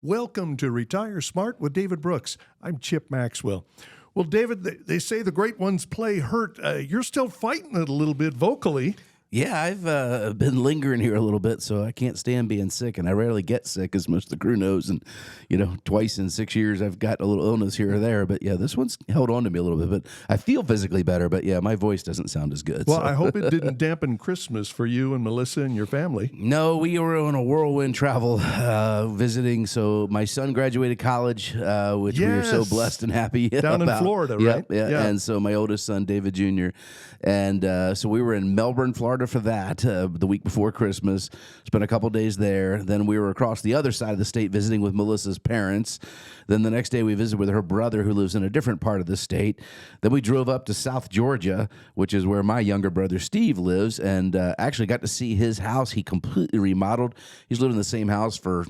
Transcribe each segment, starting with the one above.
Welcome to Retire Smart with David Brooks. I'm Chip Maxwell. Well, David, they say the great ones play hurt. You're still fighting it a little bit vocally. Yeah, I've been lingering here a little bit, so I can't stand being sick, and I rarely get sick, as most of the crew knows. And, twice in 6 years, I've got a little illness here or there. But, yeah, this one's held on to me a little bit. But I feel physically better, but, yeah, my voice doesn't sound as good. Well, so. I hope it didn't dampen Christmas for you and Melissa and your family. No, we were on a whirlwind travel visiting. So my son graduated college, which we were so blessed and happy Down about. In Florida, right? Yeah. And so my oldest son, David Jr., and so we were in Melbourne, Florida for that the week before Christmas. Spent a couple days there. Then we were across the other side of the state visiting with Melissa's parents. Then the next day we visited with her brother who lives in a different part of the state. Then we drove up to South Georgia, which is where my younger brother Steve lives, and actually got to see his house. He completely remodeled. He's lived in the same house for,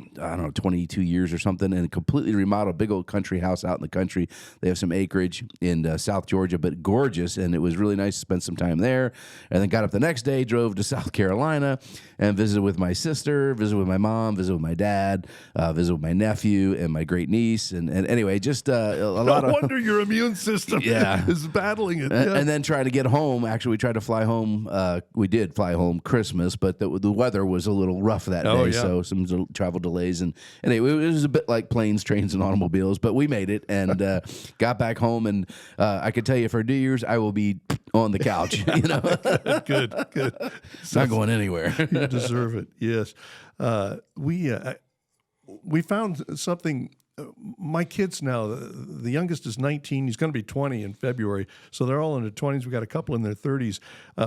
22 years or something, and completely remodeled. Big old country house out in the country. They have some acreage in South Georgia, but gorgeous, and it was really nice to spend some time there. And then got up the next day, drove to South Carolina, and visited with my sister, visited with my mom, visited with my dad, visited with my nephew and my great niece. And anyway, just a lot of... No wonder your immune system is battling it. And then trying to get home. Actually, we tried to fly home. We did fly home Christmas, but the weather was a little rough that day, so some travel delays. And anyway, it was a bit like planes, trains, and automobiles, but we made it and got back home. And I could tell you for New Year's, I will be on the couch. Good. Not going anywhere. You deserve it. Yes. We found something. My kids now, the youngest is 19. He's going to be 20 in February. So they're all in their 20s. We got a couple in their 30s.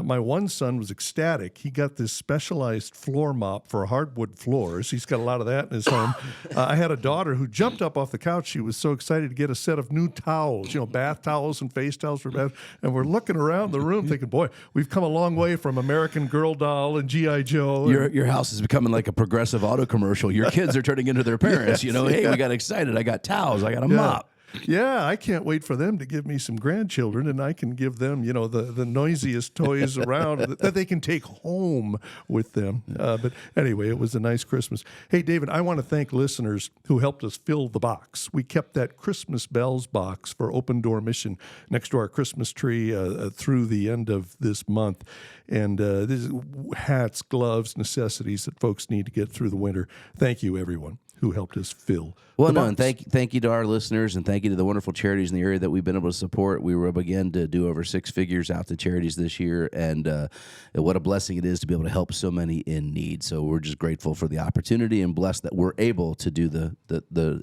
My one son was ecstatic. He got this specialized floor mop for hardwood floors. He's got a lot of that in his home. I had a daughter who jumped up off the couch. She was so excited to get a set of new towels, bath towels and face towels for bath. And we're looking around the room thinking, boy, we've come a long way from American Girl doll and G.I. Joe. Your house is becoming like a Progressive Auto commercial. Your kids are turning into their parents. Hey, we got excited. I got towels. I got a mop. Yeah, I can't wait for them to give me some grandchildren, and I can give them, the noisiest toys around that they can take home with them. But anyway, it was a nice Christmas. Hey, David, I want to thank listeners who helped us fill the box. We kept that Christmas bells box for Open Door Mission next to our Christmas tree through the end of this month. And this is hats, gloves, necessities that folks need to get through the winter. Thank you, everyone who helped us fill the box. And thank you to our listeners, and thank you to the wonderful charities in the area that we've been able to support. We were able again to do over 6 figures out to charities this year, and what a blessing it is to be able to help so many in need. So we're just grateful for the opportunity and blessed that we're able to do the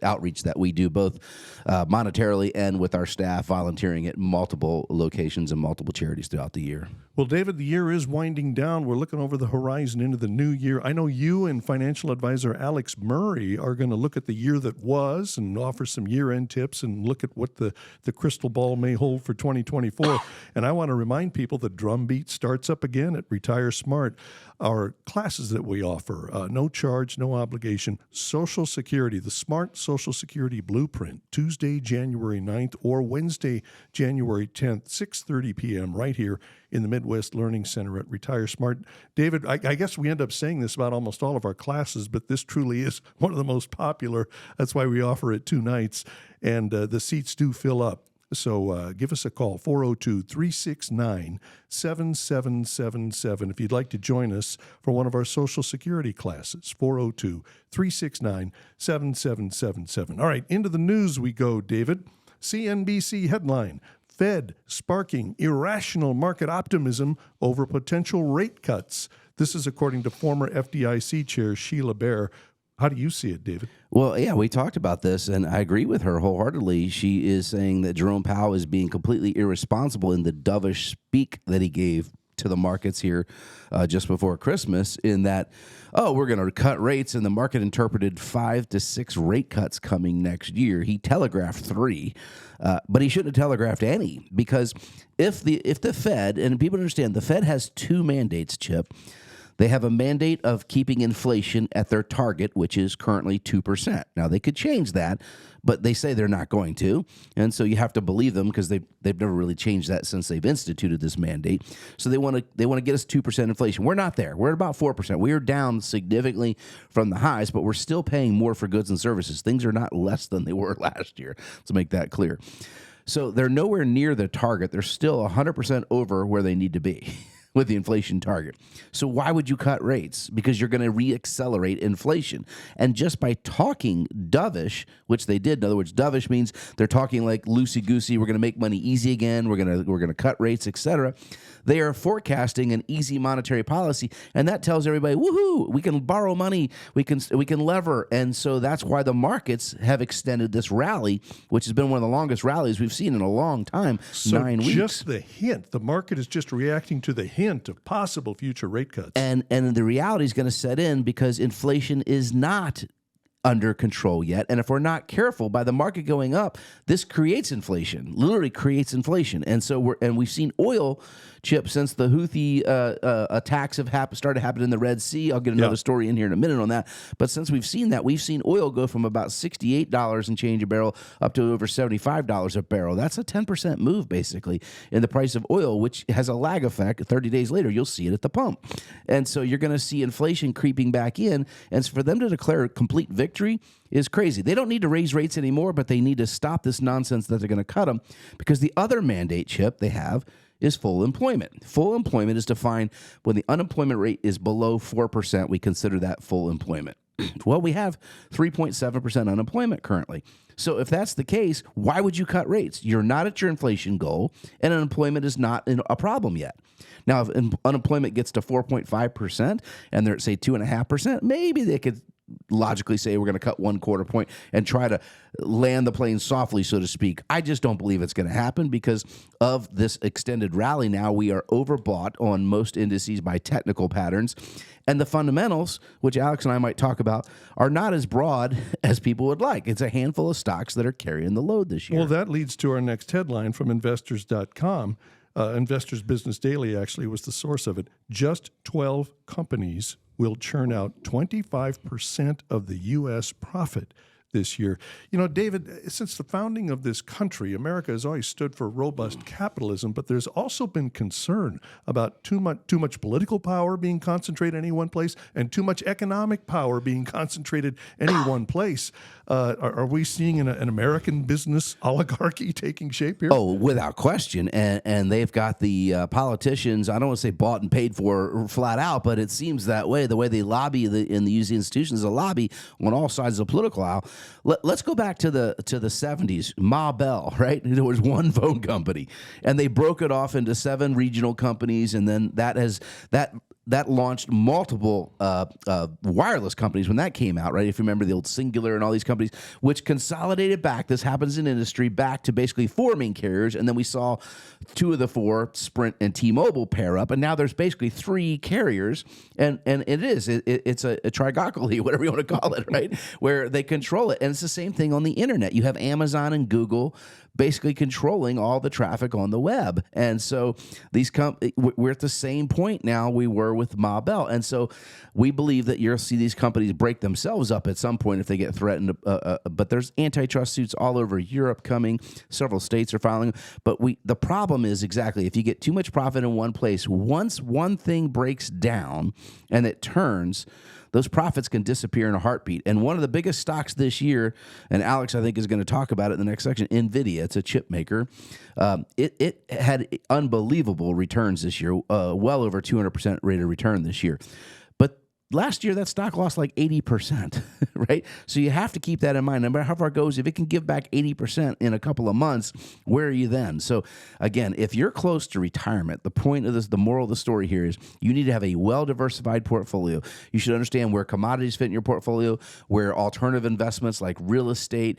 outreach that we do, both monetarily and with our staff volunteering at multiple locations and multiple charities throughout the year. Well, David, the year is winding down. We're looking over the horizon into the new year. I know you and financial advisor Alex Murray are going to look at the year that was and offer some year-end tips and look at what the crystal ball may hold for 2024. And I want to remind people the drumbeat starts up again at Retire Smart. Our classes that we offer, no charge, no obligation, Social Security, the Smart Social Security Blueprint, Tuesday, January 9th or Wednesday, January 10th, 6:30 p.m. right here in the Midwest Learning Center at Retire Smart. David, I guess we end up saying this about almost all of our classes, but this truly is one of the most popular. That's why we offer it 2 nights, and the seats do fill up. So give us a call, 402-369-7777, if you'd like to join us for one of our Social Security classes, 402-369-7777. All right, into the news we go, David. CNBC headline, Fed sparking irrational market optimism over potential rate cuts. This is according to former FDIC Chair Sheila Bair. How do you see it, David? Well, yeah, we talked about this, and I agree with her wholeheartedly. She is saying that Jerome Powell is being completely irresponsible in the dovish speak that he gave to the markets here just before Christmas, in that, we're going to cut rates, and the market interpreted 5 to 6 rate cuts coming next year. He telegraphed 3, but he shouldn't have telegraphed any, because if the Fed, and people understand, the Fed has 2 mandates, Chip. They have a mandate of keeping inflation at their target, which is currently 2%. Now, they could change that, but they say they're not going to. And so you have to believe them because they've never really changed that since they've instituted this mandate. So they want to get us 2% inflation. We're not there. We're at about 4%. We are down significantly from the highs, but we're still paying more for goods and services. Things are not less than they were last year. Let's make that clear. So they're nowhere near the target. They're still 100% over where they need to be with the inflation target. So why would you cut rates? Because you're going to reaccelerate inflation. And just by talking dovish, which they did, in other words, dovish means they're talking like loosey-goosey, we're going to make money easy again, we're going to cut rates, etc. They are forecasting an easy monetary policy, and that tells everybody, woohoo, we can borrow money, we can lever. And so that's why the markets have extended this rally, which has been one of the longest rallies we've seen in a long time, so 9 weeks. Just the hint, the market is just reacting to the hint of possible future rate cuts. And the reality is going to set in because inflation is not under control yet. And if we're not careful, by the market going up, this creates inflation, literally creates inflation. And so we've seen oil, Chip, since the Houthi attacks have started happening in the Red Sea. I'll get another story in here in a minute on that. But since we've seen that, we've seen oil go from about $68 and change a barrel up to over $75 a barrel. That's a 10% move, basically, in the price of oil, which has a lag effect. 30 days later, you'll see it at the pump. And so you're going to see inflation creeping back in. And for them to declare complete victory is crazy. They don't need to raise rates anymore, but they need to stop this nonsense that they're going to cut them, because the other mandate, Chip, they have is full employment. Full employment is defined when the unemployment rate is below 4%. We consider that full employment. Well, we have 3.7% unemployment currently. So if that's the case, why would you cut rates? You're not at your inflation goal, and unemployment is not a problem yet. Now, if unemployment gets to 4.5% and they're at, say, 2.5%, maybe they could logically say we're going to cut 1/4 point and try to land the plane softly, so to speak. I just don't believe it's going to happen because of this extended rally. Now we are overbought on most indices by technical patterns, and the fundamentals, which Alex and I might talk about, are not as broad as people would like. It's a handful of stocks that are carrying the load this year. Well, that leads to our next headline from investors.com. Investors Business Daily actually was the source of it. Just 12 companies will churn out 25% of the U.S. profit this year. You know, David, since the founding of this country, America has always stood for robust capitalism, but there's also been concern about too much political power being concentrated in any one place and too much economic power being concentrated in any one place. Are we seeing an American business oligarchy taking shape here? Oh, without question. And they've got the politicians, I don't want to say bought and paid for flat out, but it seems that way. The way they lobby in the UC institutions, a lobby on all sides of the political aisle. Let's go back to the 70s. Ma Bell, right? There was one phone company, and they broke it off into 7 regional companies, and then that launched multiple wireless companies when that came out, right? If you remember the old Singular and all these companies, which consolidated back, this happens in industry, back to basically 4 main carriers. And then we saw 2 of the 4, Sprint and T-Mobile, pair up. And now there's basically 3 carriers. And it's a trigonoly, whatever you want to call it, right? Where they control it. And it's the same thing on the internet. You have Amazon and Google basically controlling all the traffic on the web. And so we're at the same point now we were with Ma Bell. And so we believe that you'll see these companies break themselves up at some point if they get threatened. But there's antitrust suits all over Europe coming. Several states are filing. But the problem is exactly if you get too much profit in one place, once one thing breaks down and it turns, those profits can disappear in a heartbeat. And one of the biggest stocks this year, and Alex, I think, is going to talk about it in the next section, NVIDIA. It's a chip maker. It had unbelievable returns this year, well over 200% rate of return this year. But last year, that stock lost like 80%, right? So you have to keep that in mind. No matter how far it goes, if it can give back 80% in a couple of months, where are you then? So again, if you're close to retirement, the point of this, the moral of the story here is you need to have a well-diversified portfolio. You should understand where commodities fit in your portfolio, where alternative investments like real estate,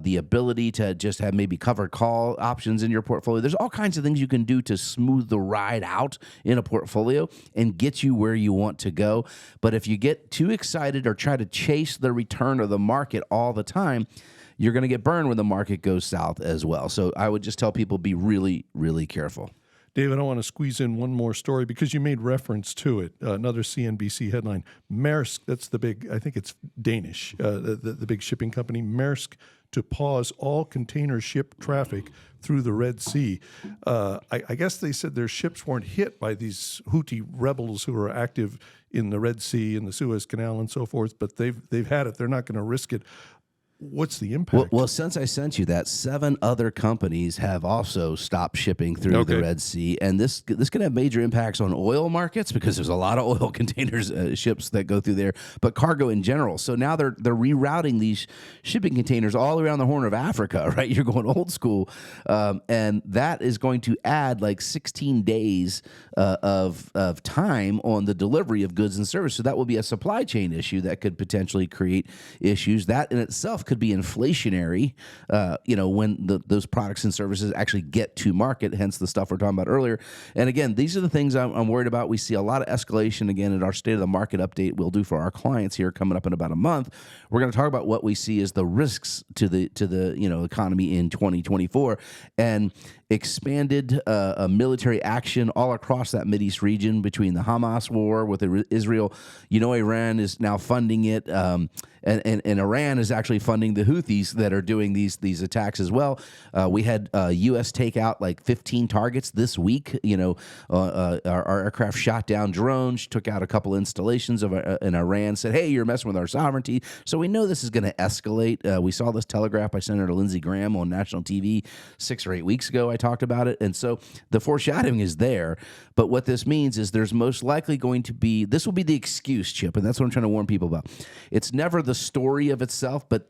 the ability to just have maybe covered call options in your portfolio. There's all kinds of things you can do to smooth the ride out in a portfolio and get you where you want to go. But if you get too excited or try to chase the return of the market all the time, you're going to get burned when the market goes south as well. So I would just tell people be really, really careful. David, I want to squeeze in one more story because you made reference to it. Another CNBC headline. Maersk, that's the big, I think it's Danish, the big shipping company, Maersk, to pause all container ship traffic through the Red Sea. I guess they said their ships weren't hit by these Houthi rebels who are active in the Red Sea and the Suez Canal and so forth, but they've had it. They're not going to risk it. What's the impact? Well, since I sent you that, 7 other companies have also stopped shipping through the Red Sea, and this can have major impacts on oil markets because there's a lot of oil containers, ships that go through there, but cargo in general. So now they're rerouting these shipping containers all around the Horn of Africa, right? You're going old school, and that is going to add like 16 days of time on the delivery of goods and services. So that will be a supply chain issue that could potentially create issues. That in itself could be inflationary, when those products and services actually get to market, hence the stuff we're talking about earlier. And again, these are the things I'm worried about. We see a lot of escalation again in our State of the Market update we'll do for our clients here coming up in about a month. We're going to talk about what we see as the risks to the economy in 2024 and expanded military action all across that Mideast region between the Hamas war with Israel. Iran is now funding it, and Iran is actually funding the Houthis that are doing these attacks as well. We had U.S. take out like 15 targets this week. Our aircraft shot down drones, took out a couple installations in Iran, said, hey, you're messing with our sovereignty. So we know this is going to escalate. We saw this telegraph by Senator Lindsey Graham on national TV 6 or 8 weeks ago. I talked about it. And so the foreshadowing is there. But what this means is there's most likely going to be, this will be the excuse, Chip, and that's what I'm trying to warn people about. It's never the story of itself, but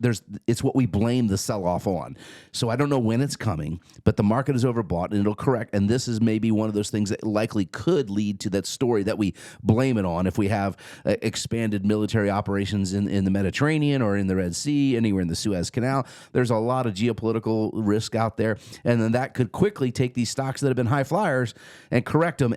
it's what we blame the sell-off on. So I don't know when it's coming, but the market is overbought and it'll correct. And this is maybe one of those things that likely could lead to that story that we blame it on if we have expanded military operations in the Mediterranean or in the Red Sea, anywhere in the Suez Canal. There's a lot of geopolitical risk out there. And then that could quickly take these stocks that have been high flyers and correct them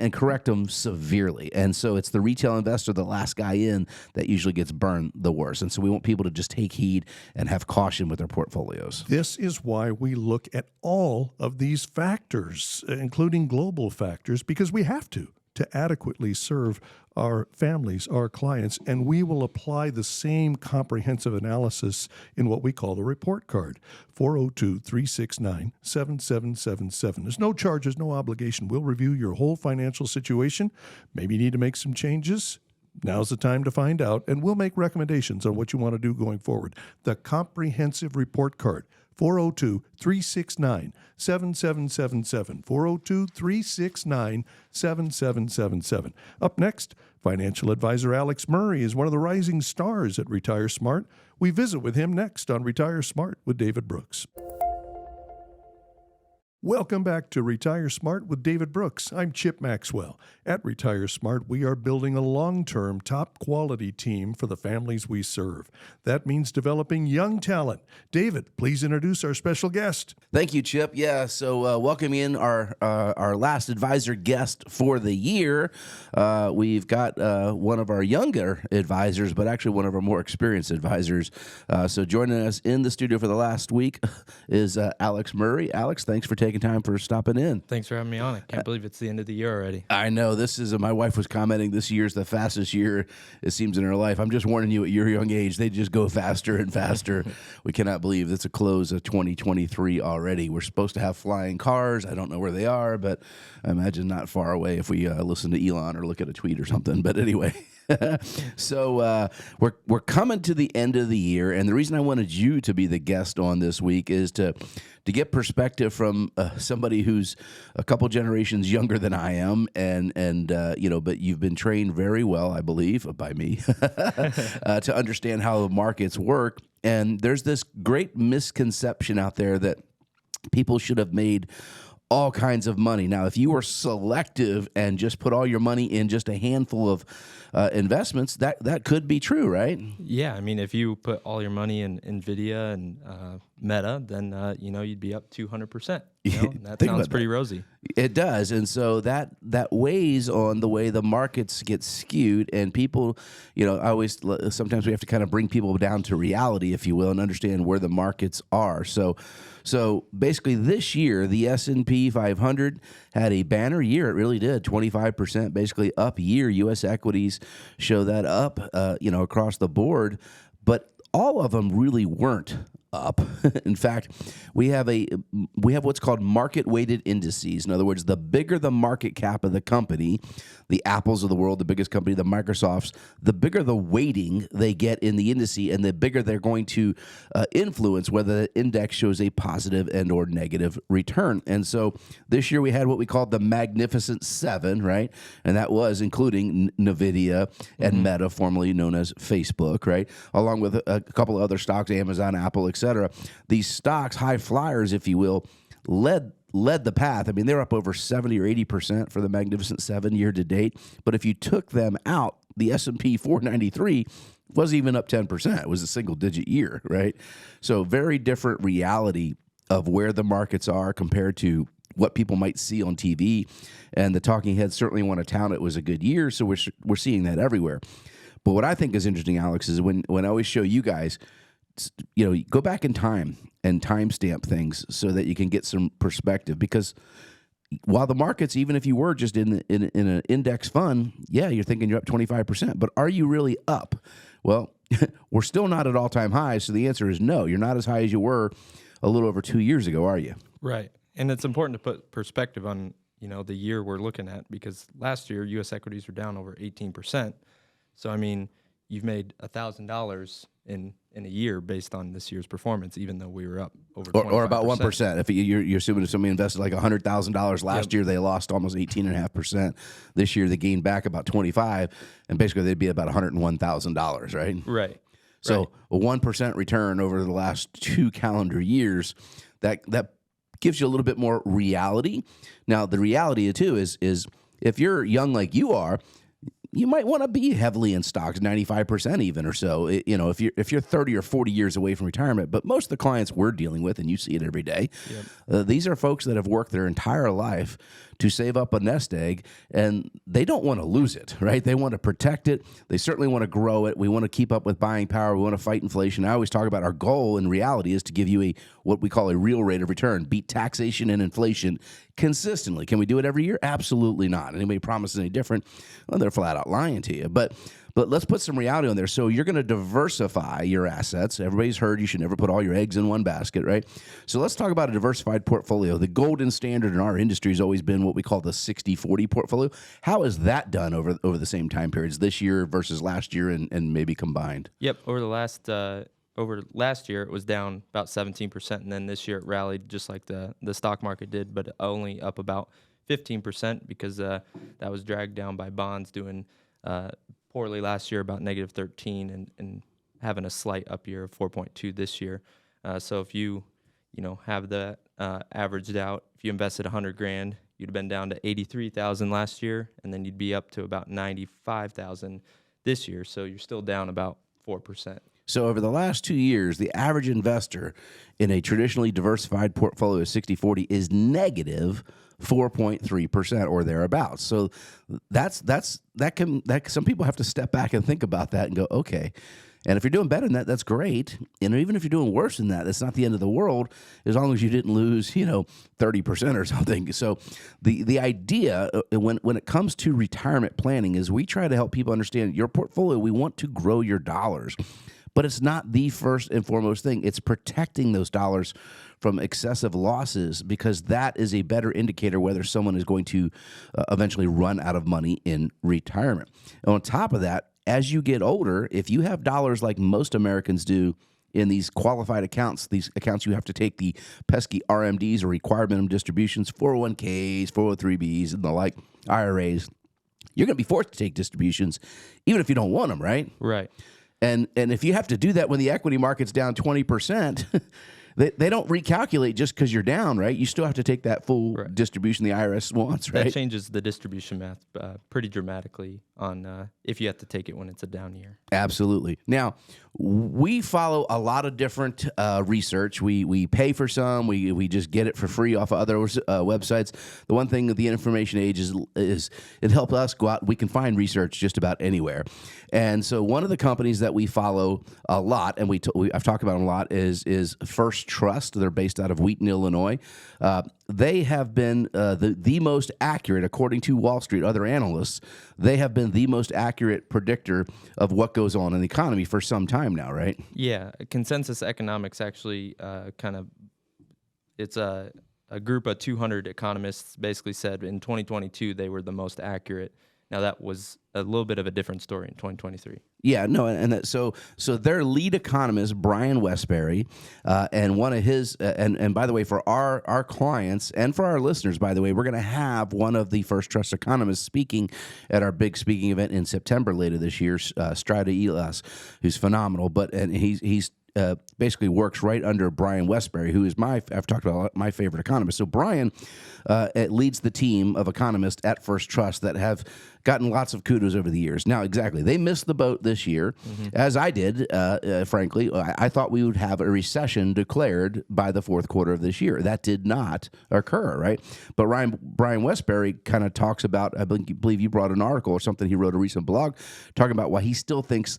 severely. And so it's the retail investor, the last guy in, that usually gets burned the worst. And so we want people to just take heed and have caution with their portfolios. This is why we look at all of these factors, including global factors, because we have to adequately serve our families, our clients, and we will apply the same comprehensive analysis in what we call the report card, 402-369-7777. There's no charges, no obligation. We'll review your whole financial situation. Maybe you need to make some changes. Now's the time to find out, and we'll make recommendations on what you want to do going forward. The comprehensive report card, 402-369-7777, 402-369-7777. Up next, financial advisor Alex Murray is one of the rising stars at Retire Smart. We visit with him next on Retire Smart with David Brooks. Welcome back to Retire Smart with David Brooks. I'm Chip Maxwell. At Retire Smart, we are building a long-term, top-quality team for the families we serve. That means developing young talent. David, please introduce our special guest. Thank you, Chip. Yeah, so welcome in our last advisor guest for the year. We've got one of our younger advisors, but actually one of our more experienced advisors. So joining us in the studio for the last week is Alex Murray. Alex, thanks for taking time for stopping in. Thanks for having me on. I can't believe it's the end of the year already. I know. This is, my wife was commenting, this year's the fastest year it seems in her life. I'm just warning you, at your young age, they just go faster and faster. We cannot believe it's a close of 2023 already. We're supposed to have flying cars. I don't know where they are, but I imagine not far away if we listen to Elon or look at a tweet or something. But anyway. So we're coming to the end of the year, and the reason I wanted you to be the guest on this week is to get perspective from somebody who's a couple generations younger than I am, and but you've been trained very well, I believe, by me, to understand how the markets work. And there's this great misconception out there that people should have made all kinds of money. Now, if you were selective and just put all your money in just a handful of investments, that could be true, right? Yeah, I mean, if you put all your money in NVIDIA and Meta, then you'd be up 200%. That sounds pretty rosy. It does, and so that weighs on the way the markets get skewed. And people, sometimes we have to kind of bring people down to reality, if you will, and understand where the markets are. So So basically this year, the S&P 500 had a banner year. It really did. 25% basically up year. U.S. equities show that up, across the board. But all of them really weren't up. In fact, we have what's called market weighted indices. In other words, the bigger the market cap of the company, the Apples of the world, the biggest company, the Microsofts, the bigger the weighting they get in the indice, and the bigger they're going to influence whether the index shows a positive and or negative return. And so this year we had what we called the Magnificent Seven, right? And that was including NVIDIA and Meta, formerly known as Facebook, right? Along with a couple of other stocks, Amazon, Apple, etc. These stocks, high flyers, if you will, led the path. I mean, they're up over 70 or 80% for the Magnificent Seven year to date. But if you took them out, the S&P 493 wasn't even up 10%. It was a single-digit year, right? So very different reality of where the markets are compared to what people might see on TV. And the talking heads certainly want to tout it was a good year, so we're seeing that everywhere. But what I think is interesting, Alex, is when I always show you guys, go back in time and timestamp things so that you can get some perspective. Because while the markets, even if you were just in an index fund, yeah, you're thinking you're up 25%. But are you really up? Well, we're still not at all-time highs, so the answer is no. You're not as high as you were a little over 2 years ago, are you? Right. And it's important to put perspective on, the year we're looking at, because last year U.S. equities were down over 18%. So, I mean, you've made $1,000 in a year based on this year's performance, even though we were up over 25%. Or about 1%. If you're assuming if somebody invested like $100,000 last year, they lost almost 18.5%. This year they gained back about 25, and basically they'd be about $101,000, right? Right. So a 1% return over the last 2 calendar years, that gives you a little bit more reality. Now the reality too is if you're young like you are, you might want to be heavily in stocks, 95% even or so. If you're 30 or 40 years away from retirement, but most of the clients we're dealing with, and you see it every day, these are folks that have worked their entire life to save up a nest egg, and they don't want to lose it, right? They want to protect it. They certainly want to grow it. We want to keep up with buying power. We want to fight inflation. I always talk about our goal in reality is to give you what we call a real rate of return, beat taxation and inflation consistently. Can we do it every year? Absolutely not. Anybody promises any different, well, they're flat out lying to you. But let's put some reality on there. So you're going to diversify your assets. Everybody's heard you should never put all your eggs in one basket, right? So let's talk about a diversified portfolio. The golden standard in our industry has always been what we call the 60-40 portfolio. How is that done over the same time periods, this year versus last year and maybe combined? Yep. Over last year, it was down about 17%, and then this year it rallied just like the stock market did, but only up about 15% because that was dragged down by bonds doing poorly last year, about negative 13, and having a slight up year of 4.2 this year. So if you have that averaged out, if you invested $100,000, you'd have been down to 83,000 last year, and then you'd be up to about 95,000 this year. So you're still down about 4%. So over the last 2 years, the average investor in a traditionally diversified portfolio of 60-40 is negative 4.3% or thereabouts. So some people have to step back and think about that and go, okay. And if you're doing better than that, that's great. And even if you're doing worse than that, that's not the end of the world, as long as you didn't lose, 30% or something. So the idea when it comes to retirement planning is we try to help people understand your portfolio. We want to grow your dollars. But it's not the first and foremost thing. It's protecting those dollars from excessive losses, because that is a better indicator whether someone is going to eventually run out of money in retirement. And on top of that, as you get older, if you have dollars like most Americans do in these qualified accounts, these accounts you have to take the pesky RMDs or required minimum distributions, 401ks, 403bs, and the like, IRAs, you're going to be forced to take distributions even if you don't want them, right? Right. And if you have to do that when the equity market's down 20%, they don't recalculate just because you're down, right? You still have to take that full distribution the IRS wants, right? That changes the distribution math pretty dramatically on if you have to take it when it's a down year. Absolutely. Now, we follow a lot of different research. We pay for some. We just get it for free off of other websites. The one thing that the information age is it helps us go out. We can find research just about anywhere. And so one of the companies that we follow a lot, and I've talked about them a lot, is First First Trust. They're based out of Wheaton, Illinois. They have been the most accurate, according to Wall Street, other analysts, they have been the most accurate predictor of what goes on in the economy for some time now, right? Yeah, Consensus Economics actually it's a group of 200 economists basically said in 2022 they were the most accurate. Now that was a little bit of a different story in 2023. Yeah, no, so their lead economist Brian Westbury, and one of his, and by the way, for our clients and for our listeners, by the way, we're going to have one of the First Trust economists speaking at our big speaking event in September later this year, Strada Elas, who's phenomenal, and he's basically works right under Brian Westbury, who is I've talked about my favorite economist. So Brian leads the team of economists at First Trust that have gotten lots of kudos over the years. Now, exactly, they missed the boat this year, as I did, frankly. I thought we would have a recession declared by the fourth quarter of this year. That did not occur, right? But Brian Westbury kind of talks about, I believe you brought an article or something, he wrote a recent blog talking about why he still thinks,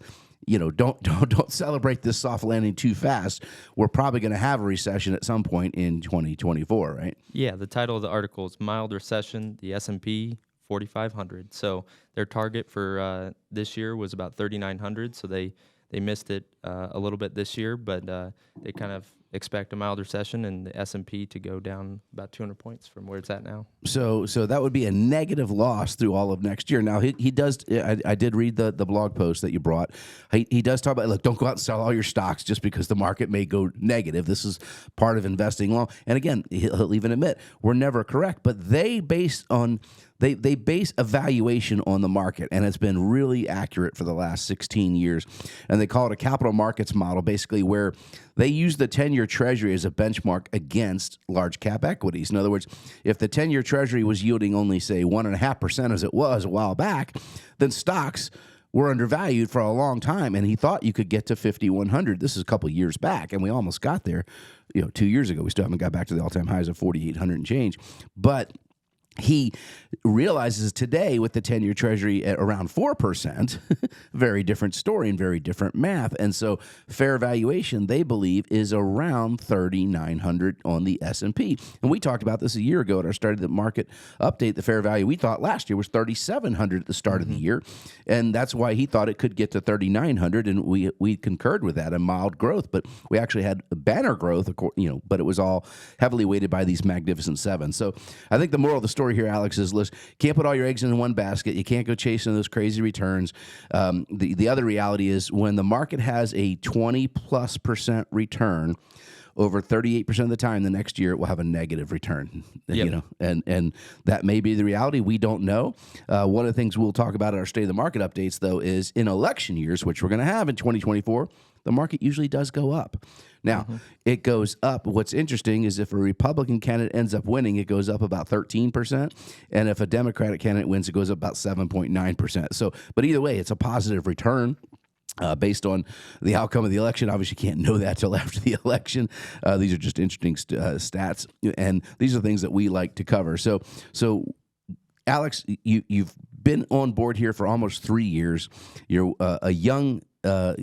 don't celebrate this soft landing too fast. We're probably going to have a recession at some point in 2024, right? Yeah, the title of the article is Mild Recession, the S&P 4,500. So their target for this year was about 3,900. So they missed it a little bit this year, but they kind of expect a mild recession and the S&P to go down about 200 points from where it's at now. So that would be a negative loss through all of next year. Now, he does, I did read the blog post that you brought. He does talk about, look, don't go out and sell all your stocks just because the market may go negative. This is part of investing long. And again, he'll even admit, we're never correct, but they base a valuation on the market, and it's been really accurate for the last 16 years. And they call it a capital markets model, basically where they use the 10-year Treasury as a benchmark against large cap equities. In other words, if the 10-year Treasury was yielding only, say, 1.5% as it was a while back, then stocks were undervalued for a long time, and he thought you could get to 5,100. This is a couple of years back, and we almost got there 2 years ago. We still haven't got back to the all-time highs of 4,800 and change. But he realizes today with the 10-year Treasury at around 4%, very different story and very different math. And so fair valuation, they believe, is around 3,900 on the S&P. And we talked about this a year ago at our Start of the Market update. The fair value we thought last year was 3,700 at the start of the year. And that's why he thought it could get to 3,900. And we concurred with that, a mild growth. But we actually had a banner growth, but it was all heavily weighted by these magnificent sevens. So I think the moral of the story here, Alex, is listen, can't put all your eggs in one basket. You can't go chasing those crazy returns. The other reality is when the market has a 20+% return over 38% of the time, the next year it will have a negative return. Yep. And that may be the reality. We don't know. One of the things we'll talk about at our State of the Market updates, though, is in election years, which we're going to have in 2024, the market usually does go up. Now, it goes up. What's interesting is if a Republican candidate ends up winning, it goes up about 13%. And if a Democratic candidate wins, it goes up about 7.9%. So, but either way, it's a positive return. Based on the outcome of the election. Obviously, you can't know that till after the election. These are just interesting stats, and these are things that we like to cover. So Alex, you've been on board here for almost 3 years. You're a young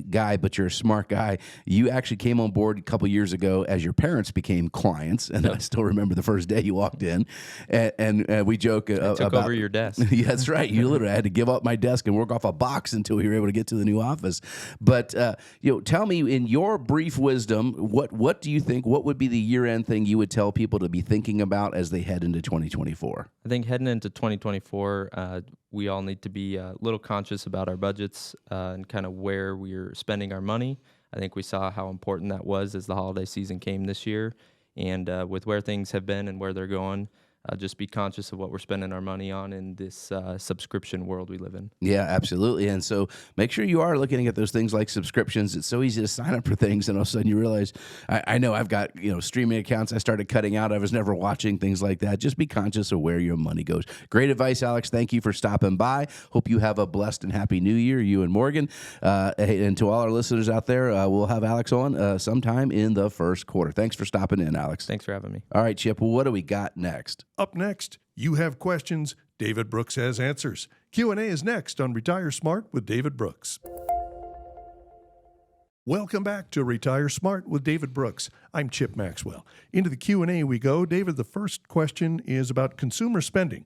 guy, but you're a smart guy. You actually came on board a couple years ago as your parents became clients, and I still remember the first day you walked in, and we joke I took about over your desk. Yeah, that's right. You literally had to give up my desk and work off a box until we were able to get to the new office. But tell me, in your brief wisdom, what do you think? What would be the year-end thing you would tell people to be thinking about as they head into 2024? I think heading into 2024, we all need to be a little conscious about our budgets and kind of where we're spending our money. I think we saw how important that was as the holiday season came this year. And with where things have been and where they're going, just be conscious of what we're spending our money on in this subscription world we live in. Yeah, absolutely. And so make sure you are looking at those things like subscriptions. It's so easy to sign up for things, and all of a sudden you realize, I know I've got streaming accounts I started cutting out. I was never watching things like that. Just be conscious of where your money goes. Great advice, Alex. Thank you for stopping by. Hope you have a blessed and happy New Year, you and Morgan. And to all our listeners out there, we'll have Alex on sometime in the first quarter. Thanks for stopping in, Alex. Thanks for having me. All right, Chip. Well, what do we got next? Up next, you have questions, David Brooks has answers. Q&A is next on Retire Smart with David Brooks. Welcome back to Retire Smart with David Brooks. I'm Chip Maxwell. Into the Q&A we go. David, the first question is about consumer spending.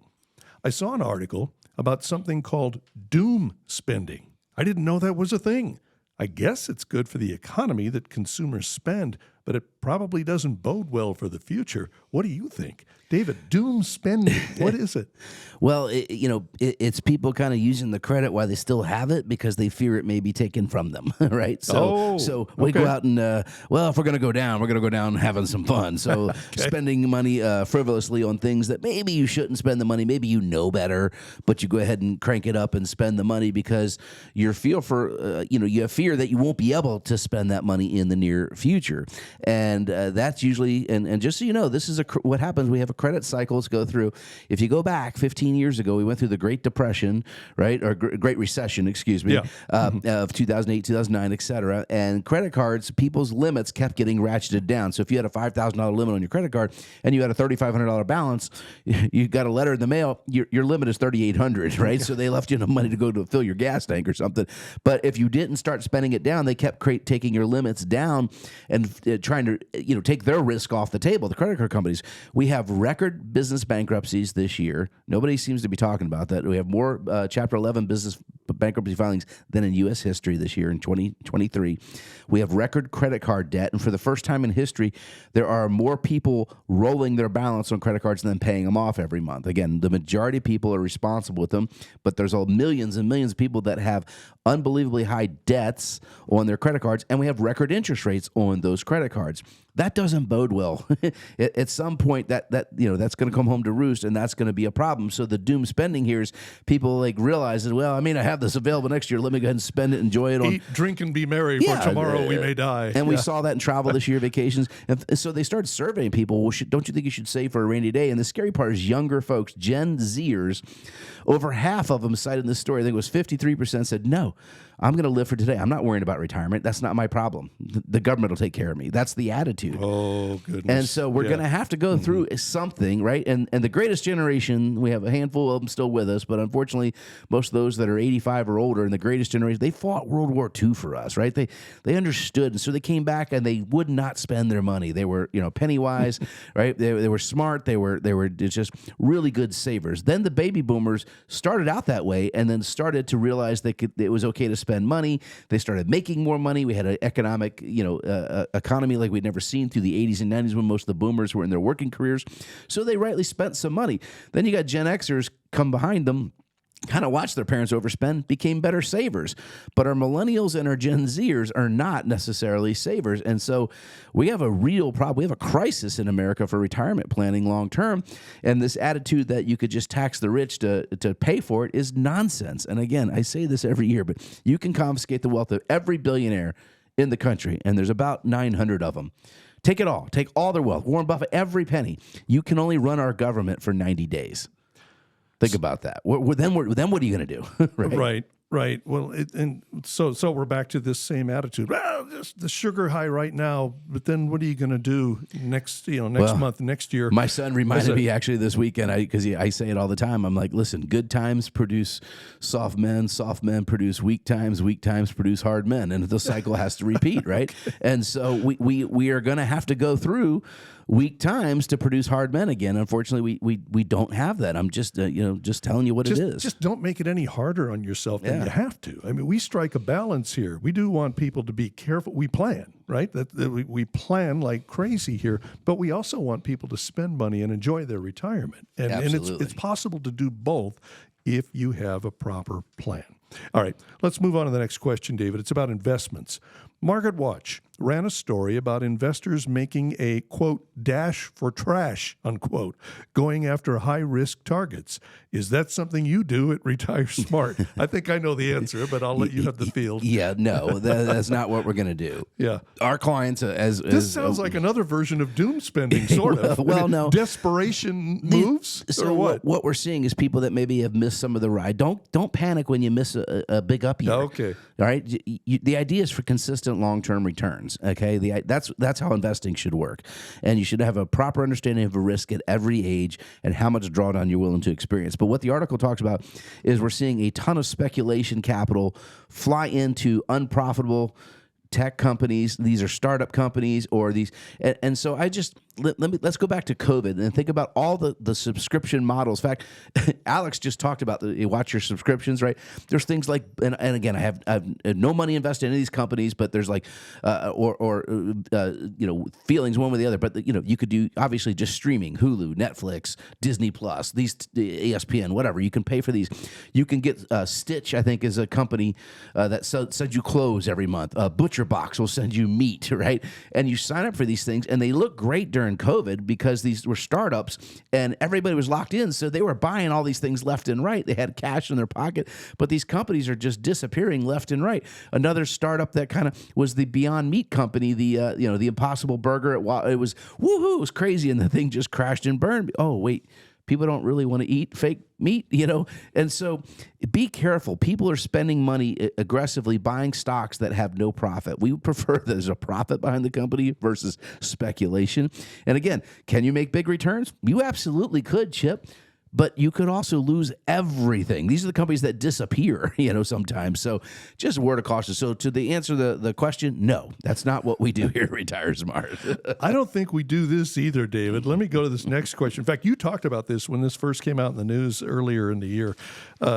I saw an article about something called doom spending. I didn't know that was a thing. I guess it's good for the economy that consumers spend, but it probably doesn't bode well for the future. What do you think? David, doom spending, what is it? Well, it's people kind of using the credit while they still have it because they fear it may be taken from them, right? So we go out and, if we're going to go down, we're going to go down having some fun. So spending money frivolously on things that maybe you shouldn't spend the money, maybe you know better, but you go ahead and crank it up and spend the money because you feel you have fear that you won't be able to spend that money in the near future. And that's usually, and just so you know, this is what happens. We have credit cycles go through. If you go back 15 years ago, we went through the Great Depression, right? Or Great Recession, excuse me, of 2008, 2009, et cetera. And credit cards, people's limits kept getting ratcheted down. So if you had a $5,000 limit on your credit card and you had a $3,500 balance, you got a letter in the mail, your limit is $3,800, right? So they left you enough money to go to fill your gas tank or something. But if you didn't start spending it down, they kept taking your limits down and trying to take their risk off the table, the credit card companies. We have record business bankruptcies this year. Nobody seems to be talking about that. We have more Chapter 11 business bankruptcy filings than in U.S. history this year in 2023. We have record credit card debt, and for the first time in history, there are more people rolling their balance on credit cards than paying them off every month. Again, the majority of people are responsible with them, but there's millions and millions of people that have unbelievably high debts on their credit cards, and we have record interest rates on those credit cards. That doesn't bode well. At some point, that's going to come home to roost, and that's going to be a problem. So the doom spending here is people realize that, well, I mean, I have this available next year. Let me go ahead and spend it, enjoy it. Eat, drink, and be merry, for tomorrow we may die. And we saw that in travel this year, vacations. And so they started surveying people. Well, don't you think you should save for a rainy day? And the scary part is younger folks, Gen Zers, over half of them cited in this story, I think it was 53% said, no, I'm going to live for today. I'm not worrying about retirement. That's not my problem. The government will take care of me. That's the attitude. Oh, goodness. And so we're going to have to go through something, right? And the greatest generation, we have a handful of them still with us, but unfortunately, most of those that are 85 or older in the greatest generation, they fought World War II for us, right? They understood. And so they came back and they would not spend their money. They were, penny wise, right? They were smart. They were just really good savers. Then the baby boomers started out that way and then started to realize it was okay to spend money. They started making more money. We had an economic, economy like we'd never seen through the 80s and 90s when most of the boomers were in their working careers. So they rightly spent some money. Then you got Gen Xers come behind them, kind of watched their parents overspend, became better savers. But our millennials and our Gen Zers are not necessarily savers. And so we have a real problem. We have a crisis in America for retirement planning long term. And this attitude that you could just tax the rich to pay for it is nonsense. And again, I say this every year, but you can confiscate the wealth of every billionaire in the country, and there's about 900 of them. Take it all. Take all their wealth. Warren Buffett, every penny. You can only run our government for 90 days. Think about that. Then what are you going to do? Right. Well, so we're back to this same attitude. Well, just the sugar high right now, but then what are you going to do next month, next year? My son reminded me actually this weekend, because I say it all the time. I'm like, listen, good times produce soft men produce weak times produce hard men, and the cycle has to repeat, right? And so we are going to have to go through weak times to produce hard men again. Unfortunately, we don't have that. I'm just telling you what it is. Just don't make it any harder on yourself than you have to. I mean, we strike a balance here. We do want people to be careful. We plan, right? That we plan like crazy here, but we also want people to spend money and enjoy their retirement. And it's possible to do both if you have a proper plan. All right, let's move on to the next question, David. It's about investments. MarketWatch ran a story about investors making a, quote, dash for trash, unquote, going after high-risk targets. Is that something you do at Retire Smart? I think I know the answer, but I'll let you have the field. Yeah, no, that's not what we're going to do. Yeah. Our clients, this sounds like another version of doom spending, sort of. No. Desperation moves, so or what? What we're seeing is people that maybe have missed some of the ride. Don't panic when you miss a big up year. Okay. All right. The idea is for consistent long-term returns. Okay. That's how investing should work, and you should have a proper understanding of a risk at every age and how much drawdown you're willing to experience. But what the article talks about is we're seeing a ton of speculation capital fly into unprofitable tech companies, these are startup companies, or these, and so I just let's go back to COVID and think about all the subscription models. In fact, Alex just talked about you watch your subscriptions, right? There's things like, and again, I have no money invested in any of these companies, but there's like feelings one way or the other. But you could do obviously just streaming, Hulu, Netflix, Disney Plus, these ESPN, whatever. You can pay for these. You can get Stitch, I think, is a company that sends you clothes every month. Butcher Box will send you meat, right? And you sign up for these things, and they look great during COVID because these were startups, and everybody was locked in, so they were buying all these things left and right. They had cash in their pocket, but these companies are just disappearing left and right. Another startup that kind of was the Beyond Meat company, the Impossible Burger. It was woohoo, it was crazy, and the thing just crashed and burned. Oh wait. People don't really want to eat fake meat, And so be careful. People are spending money aggressively buying stocks that have no profit. We would prefer there's a profit behind the company versus speculation. And again, can you make big returns? You absolutely could, Chip. But you could also lose everything. These are the companies that disappear, sometimes. So just a word of caution. So to answer the question, no, that's not what we do here at Retire Smart. I don't think we do this either, David. Let me go to this next question. In fact, you talked about this when this first came out in the news earlier in the year.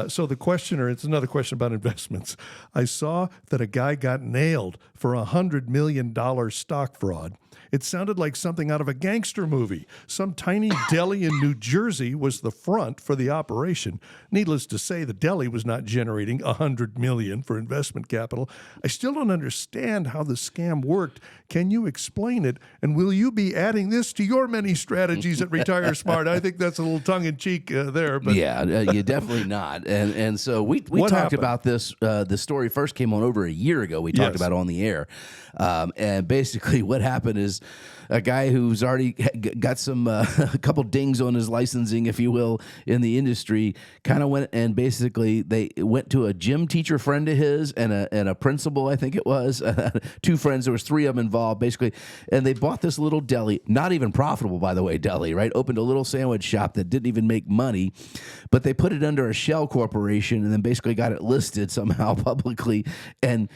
So the questioner, it's another question about investments. I saw that a guy got nailed for $100 million stock fraud. It sounded like something out of a gangster movie. Some tiny deli in New Jersey was the front for the operation. Needless to say, the deli was not generating $100 million for investment capital. I still don't understand how the scam worked. Can you explain it? And will you be adding this to your many strategies at Retire Smart? I think that's a little tongue-in-cheek there. But yeah, you're definitely not. And so we talked happened? about this. The story first came on over a year ago. We talked about it on the air. And basically what happened is a guy who's already got some a couple dings on his licensing, if you will, in the industry, kind of went and basically they went to a gym teacher friend of his and a principal, I think it was, two friends. There was three of them involved, basically, and they bought this little deli, not even profitable, by the way, deli, right? Opened a little sandwich shop that didn't even make money, but they put it under a shell corporation and then basically got it listed somehow publicly and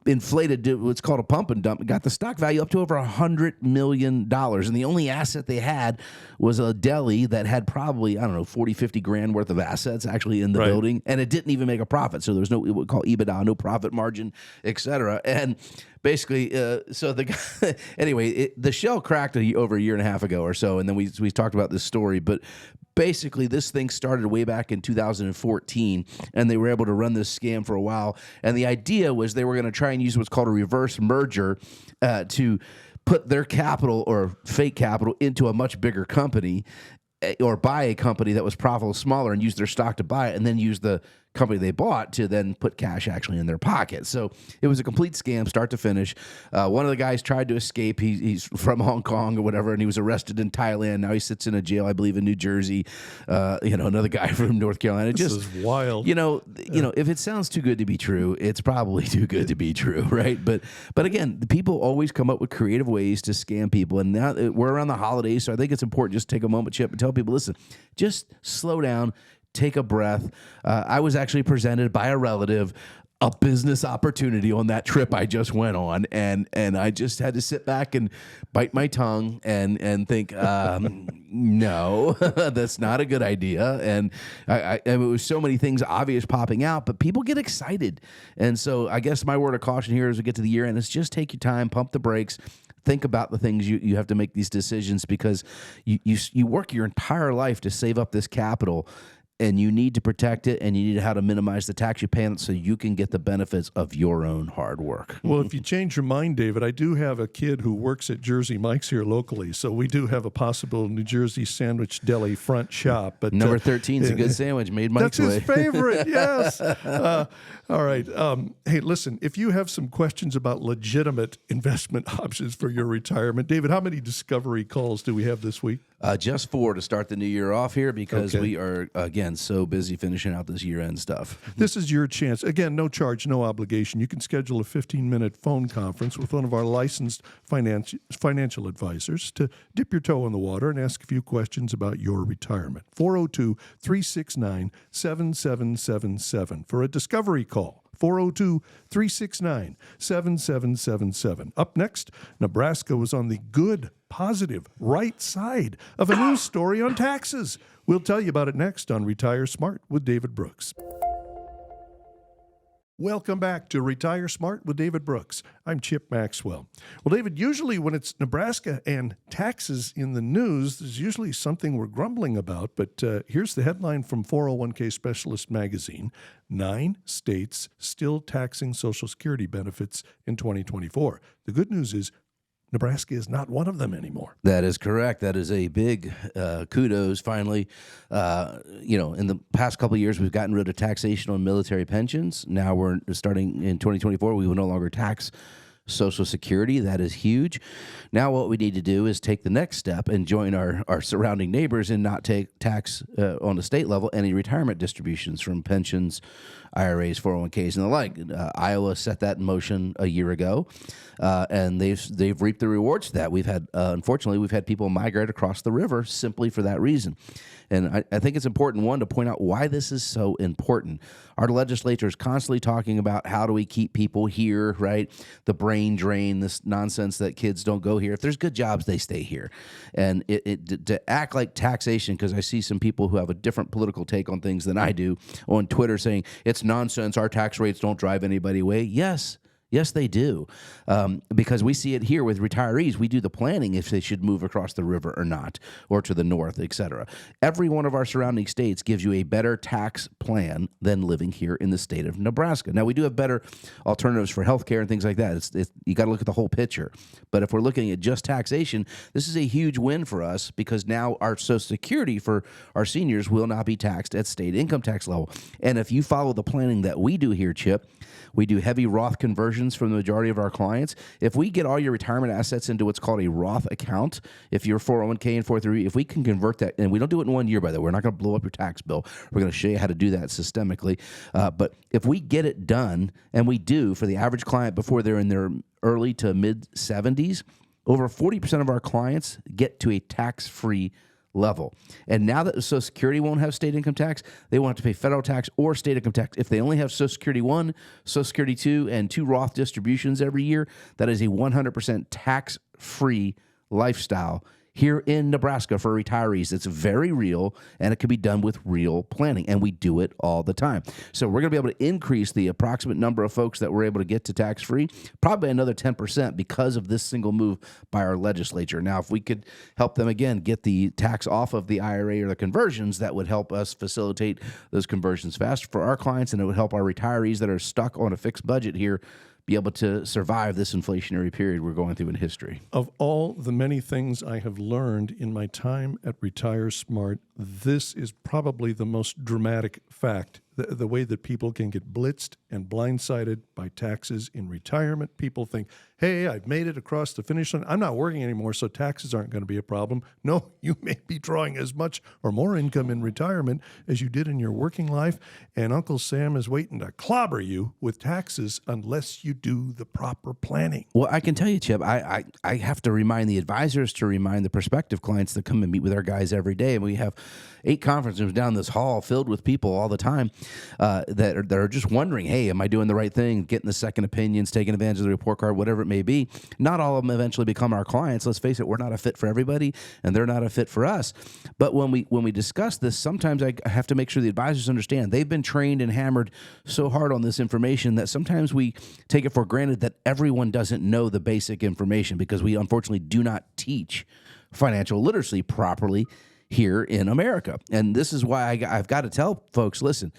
inflated what's called a pump and dump, got the stock value up to over $100 million. And the only asset they had was a deli that had probably, 40, 50 grand worth of assets actually in the building. And it didn't even make a profit. So there was no, what we call EBITDA, no profit margin, et cetera. And basically, so the guy, anyway, the shell cracked over a year and a half ago or so. And then we talked about this story, but basically, this thing started way back in 2014, and they were able to run this scam for a while. And the idea was they were going to try and use what's called a reverse merger to put their capital or fake capital into a much bigger company or buy a company that was profitable smaller and use their stock to buy it and then use the company they bought to then put cash actually in their pocket. So it was a complete scam, start to finish. One of the guys tried to escape. He's from Hong Kong or whatever, and he was arrested in Thailand. Now he sits in a jail, I believe, in New Jersey. Another guy from North Carolina. This is wild. If it sounds too good to be true, it's probably too good to be true, right? But again, the people always come up with creative ways to scam people. And now we're around the holidays, so I think it's important just to take a moment, Chip, and tell people, listen, just slow down. Take a breath. I was actually presented by a relative a business opportunity on that trip I just went on, and I just had to sit back and bite my tongue and think, no, that's not a good idea. And it was so many things obvious popping out, but people get excited. And so I guess my word of caution here as we get to the year end is just take your time, pump the brakes. Think about the things you have to make these decisions because you work your entire life to save up this capital, and you need to protect it, and you need how to minimize the tax you pay on it so you can get the benefits of your own hard work. Well, if you change your mind, David, I do have a kid who works at Jersey Mike's here locally, so we do have a possible New Jersey sandwich deli front shop. But number 13 is a good sandwich made Mike's way. That's his favorite, yes. All right. Hey, listen, if you have some questions about legitimate investment options for your retirement, David, how many discovery calls do we have this week? Just 4 to start the new year off here because we are, again, so busy finishing out this year-end stuff. This is your chance. Again, no charge, no obligation. You can schedule a 15-minute phone conference with one of our licensed financial advisors to dip your toe in the water and ask a few questions about your retirement. 402-369-7777 for a discovery call. 402-369-7777. Up next, Nebraska was on the good, positive, right side of a news story on taxes. We'll tell you about it next on Retire Smart with David Brooks. Welcome back to Retire Smart with David Brooks. I'm Chip Maxwell. Well, David, usually when it's Nebraska and taxes in the news, there's usually something we're grumbling about. But here's the headline from 401k Specialist Magazine. 9 states still taxing Social Security benefits in 2024. The good news is Nebraska is not one of them anymore. That is correct. That is a big kudos. Finally, in the past couple of years, we've gotten rid of taxation on military pensions. Now we're starting in 2024. We will no longer tax Social Security. That is huge. Now what we need to do is take the next step and join our surrounding neighbors and not take tax on the state level any retirement distributions from pensions, IRAs, 401ks, and the like. Iowa set that in motion a year ago, and they've reaped the rewards to that. Unfortunately, we've had people migrate across the river simply for that reason. And I think it's important, one, to point out why this is so important. Our legislature is constantly talking about how do we keep people here, right? The brain drain, this nonsense that kids don't go here. If there's good jobs, they stay here. And to act like taxation, because I see some people who have a different political take on things than I do on Twitter saying, it's nonsense, our tax rates don't drive anybody away. Yes, they do, because we see it here with retirees. We do the planning if they should move across the river or not, or to the north, et cetera. Every one of our surrounding states gives you a better tax plan than living here in the state of Nebraska. Now, we do have better alternatives for healthcare and things like that. You got to look at the whole picture. But if we're looking at just taxation, this is a huge win for us because now our Social Security for our seniors will not be taxed at state income tax level. And if you follow the planning that we do here, Chip, we do heavy Roth conversions from the majority of our clients. If we get all your retirement assets into what's called a Roth account, if you're 401k and 403, if we can convert that, and we don't do it in 1 year, by the way, we're not going to blow up your tax bill. We're going to show you how to do that systemically. But if we get it done, and we do for the average client before they're in their early to mid 70s, over 40% of our clients get to a tax-free level. And now that the Social Security won't have state income tax, they won't have to pay federal tax or state income tax. If they only have Social Security 1, Social Security 2, and 2 Roth distributions every year, that is a 100% tax-free lifestyle here in Nebraska for retirees. It's very real, and it can be done with real planning, and we do it all the time. So we're going to be able to increase the approximate number of folks that we're able to get to tax-free, probably another 10% because of this single move by our legislature. Now, if we could help them, again, get the tax off of the IRA or the conversions, that would help us facilitate those conversions faster for our clients, and it would help our retirees that are stuck on a fixed budget here be able to survive this inflationary period we're going through in history. Of all the many things I have learned in my time at Retire Smart, this is probably the most dramatic fact. The way that people can get blitzed and blindsided by taxes in retirement. People think, hey, I've made it across the finish line. I'm not working anymore, so taxes aren't going to be a problem. No, you may be drawing as much or more income in retirement as you did in your working life, and Uncle Sam is waiting to clobber you with taxes unless you do the proper planning. Well, I can tell you, Chip, I have to remind the advisors to remind the prospective clients that come and meet with our guys every day. And we have 8 conference rooms down this hall filled with people all the time that are just wondering, hey, am I doing the right thing? Getting the second opinions, taking advantage of the report card, whatever it may be. Not all of them eventually become our clients. Let's face it, we're not a fit for everybody, and they're not a fit for us. But when we discuss this, sometimes I have to make sure the advisors understand. They've been trained and hammered so hard on this information that sometimes we take it for granted that everyone doesn't know the basic information because we unfortunately do not teach financial literacy properly here in America. And this is why I've got to tell folks, listen,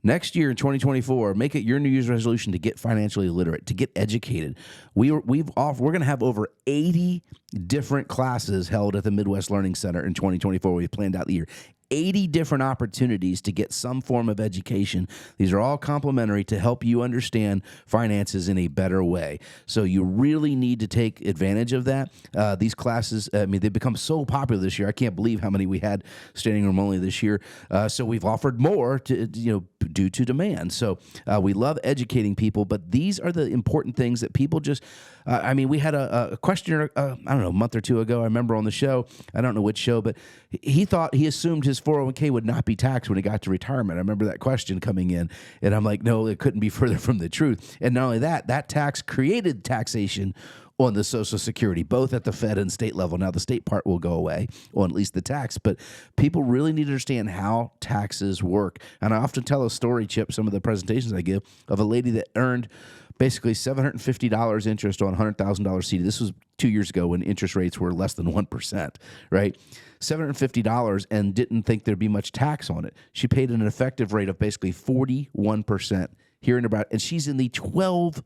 next year in 2024, make it your New Year's resolution to get financially literate, to get educated. We're going to have over 80 different classes held at the Midwest Learning Center in 2024. We've planned out the year. 80 different opportunities to get some form of education. These are all complimentary to help you understand finances in a better way. So you really need to take advantage of that. These classes, they've become so popular this year. I can't believe how many we had standing room only this year. So we've offered more due to demand. So we love educating people, but these are the important things that people just I mean, we had a questioner, I don't know, a month or two ago. I remember on the show. I don't know which show, but he assumed his 401k would not be taxed when he got to retirement. I remember that question coming in, and I'm like, no, it couldn't be further from the truth. And not only that, that tax created taxation on the Social Security, both at the Fed and state level. Now, the state part will go away, on at least the tax, but people really need to understand how taxes work. And I often tell a story, Chip, some of the presentations I give, of a lady that earned basically $750 interest on $100,000 CD. This was 2 years ago when interest rates were less than 1%, right? $750 and didn't think there'd be much tax on it. She paid an effective rate of basically 41% here in about, and she's in the 12%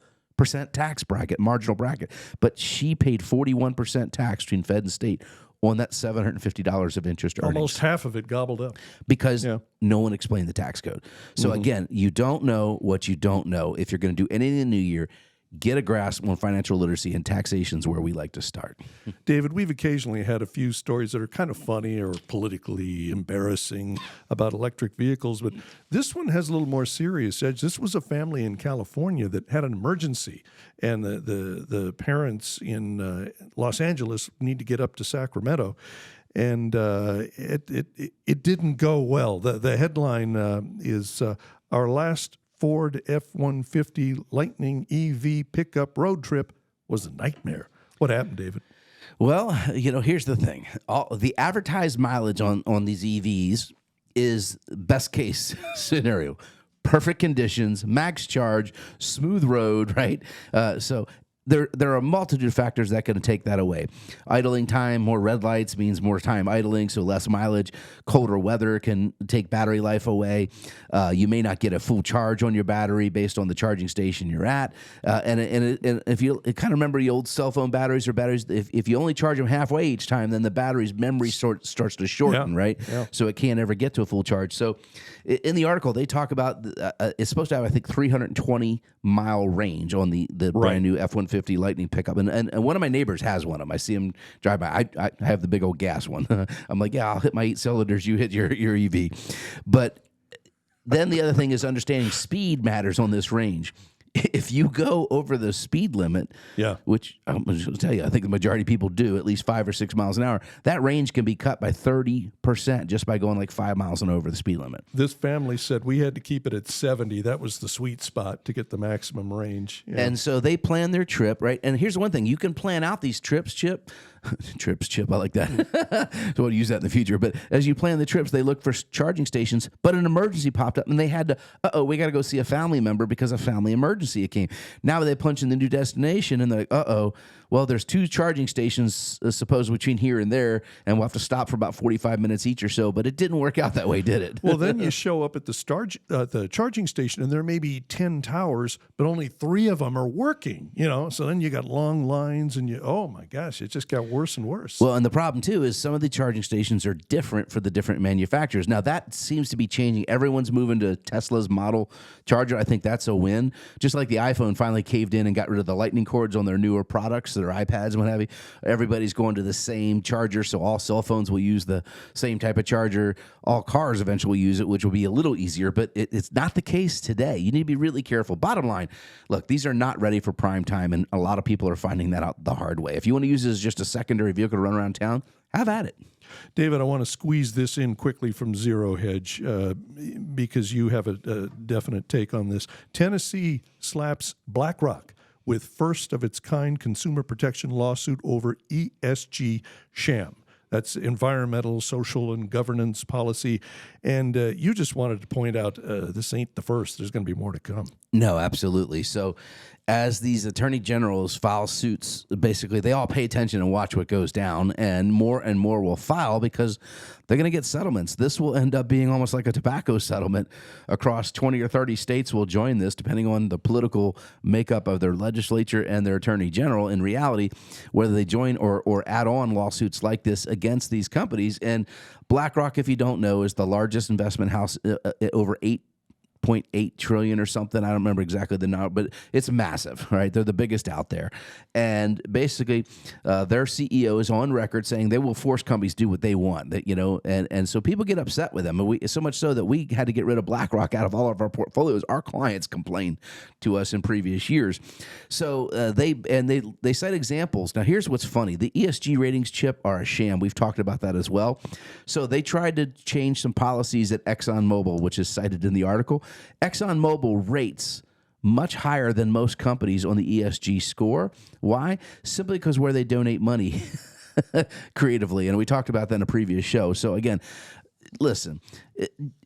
tax bracket, marginal bracket, but she paid 41% tax between Fed and state on that $750 of interest earnings. Almost half of it gobbled up. Because no one explained the tax code. So again, you don't know what you don't know. If you're going to do anything in the new year, get a grasp on financial literacy, and taxation is where we like to start. David, we've occasionally had a few stories that are kind of funny or politically embarrassing about electric vehicles, but this one has a little more serious edge. This was a family in California that had an emergency, and the parents in Los Angeles need to get up to Sacramento. And it didn't go well. The headline is our last Ford F-150 Lightning EV pickup road trip was a nightmare. What happened, David? Well, here's the thing. The advertised mileage on these EVs is best case scenario. Perfect conditions, max charge, smooth road, right? So there are a multitude of factors that can take that away. Idling time, more red lights means more time idling, so less mileage. Colder weather can take battery life away. You may not get a full charge on your battery based on the charging station you're at. And if you kind of remember the old cell phone batteries or batteries, if you only charge them halfway each time, then the battery's memory starts to shorten, right? Yeah. So it can't ever get to a full charge. So in the article, they talk about it's supposed to have, I think, 320-mile range on the brand new F-150 Lightning pickup. And one of my neighbors has one of them. I see him drive by. I have the big old gas one. I'm like, yeah, I'll hit my 8 cylinders. You hit your EV. But then the other thing is understanding speed matters on this range. If you go over the speed limit, which I'm going to tell you, I think the majority of people do, at least 5 or 6 miles an hour, that range can be cut by 30% just by going like 5 miles and over the speed limit. This family said we had to keep it at 70. That was the sweet spot to get the maximum range. Yeah. And so they plan their trip, right? And here's the one thing. You can plan out these trips, Chip. Chip, I like that. So we'll use that in the future. But as you plan the trips, they look for charging stations, but an emergency popped up and they had to, we got to go see a family member because a family emergency came. Now they punch in the new destination and they're like, well, there's 2 charging stations supposed between here and there, and we'll have to stop for about 45 minutes each or so, but it didn't work out that way, did it? Well, then you show up at the charging station and there may be 10 towers, but only 3 of them are working, so then you got long lines and oh my gosh, it just got worse and worse. Well, and the problem too is some of the charging stations are different for the different manufacturers. Now that seems to be changing. Everyone's moving to Tesla's model charger. I think that's a win. Just like the iPhone finally caved in and got rid of the lightning cords on their newer products, their iPads and what have you. Everybody's going to the same charger, so all cell phones will use the same type of charger. All cars eventually use it, which will be a little easier, but it's not the case today. You need to be really careful. Bottom line, look, these are not ready for prime time, and a lot of people are finding that out the hard way. If you want to use it as just a secondary vehicle to run around town, have at it. David, I want to squeeze this in quickly from Zero Hedge because you have a definite take on this. Tennessee slaps BlackRock with first-of-its-kind consumer protection lawsuit over ESG sham. That's environmental, social, and governance policy. And you just wanted to point out this ain't the first. There's going to be more to come. No, absolutely. So as these attorney generals file suits, basically they all pay attention and watch what goes down, and more will file because they're going to get settlements. This will end up being almost like a tobacco settlement. Across 20 or 30 states will join this, depending on the political makeup of their legislature and their attorney general. In reality, whether they join or add on lawsuits like this against these companies. And BlackRock, if you don't know, is the largest investment house, over $8 $1.8 trillion or something. I don't remember exactly the number, but it's massive, right? They're the biggest out there. And basically, their CEO is on record saying they will force companies to do what they want. That, and so people get upset with them. And so much so that we had to get rid of BlackRock out of all of our portfolios. Our clients complained to us in previous years. So they cite examples. Now, here's what's funny. The ESG ratings, Chip, are a sham. We've talked about that as well. So they tried to change some policies at ExxonMobil, which is cited in the article. ExxonMobil rates much higher than most companies on the ESG score. Why? Simply because where they donate money creatively. And we talked about that in a previous show. So again, listen,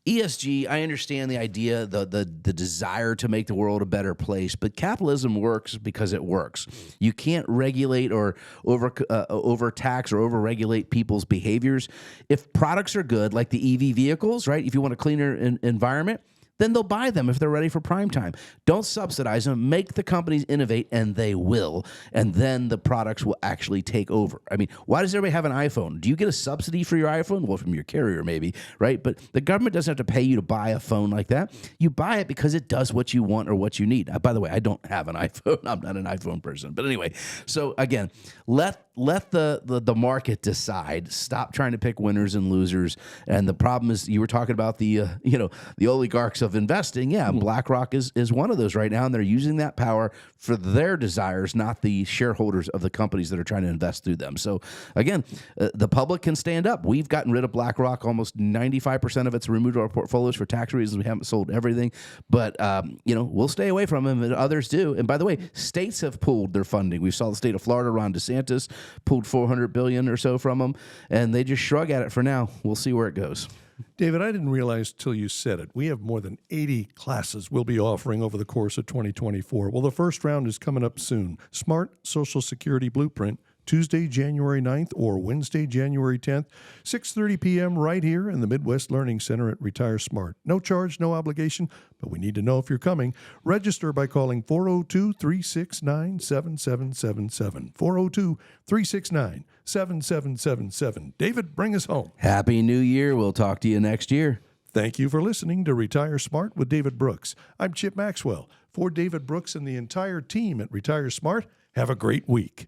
ESG, I understand the idea, the desire to make the world a better place, but capitalism works because it works. You can't regulate or overtax or overregulate people's behaviors. If products are good, like the EV vehicles, right? If you want a cleaner environment, then they'll buy them if they're ready for prime time. Don't subsidize them. Make the companies innovate, and they will. And then the products will actually take over. I mean, why does everybody have an iPhone? Do you get a subsidy for your iPhone? Well, from your carrier maybe, right? But the government doesn't have to pay you to buy a phone like that. You buy it because it does what you want or what you need. By the way, I don't have an iPhone. I'm not an iPhone person. But anyway, so again, let the market decide. Stop trying to pick winners and losers. And the problem is, you were talking about the oligarchs of investing. Yeah, BlackRock is one of those right now, and they're using that power for their desires, not the shareholders of the companies that are trying to invest through them. So again, the public can stand up. We've gotten rid of BlackRock. Almost 95% of it's removed our portfolios for tax reasons. We haven't sold everything, but we'll stay away from them, and others do. And by the way, states have pulled their funding. We saw the state of Florida, Ron DeSantis pulled $400 billion or so from them, and they just shrug at it for now. We'll see where it goes. David, I didn't realize till you said it. We have more than 80 classes we'll be offering over the course of 2024. Well, the first round is coming up soon. Smart Social Security Blueprint, Tuesday, January 9th or Wednesday, January 10th, 6:30 p.m. right here in the Midwest Learning Center at Retire Smart. No charge, no obligation, but we need to know if you're coming. Register by calling 402-369-7777. 402-369-7777. David, bring us home. Happy New Year. We'll talk to you next year. Thank you for listening to Retire Smart with David Brooks. I'm Chip Maxwell. For David Brooks and the entire team at Retire Smart, have a great week.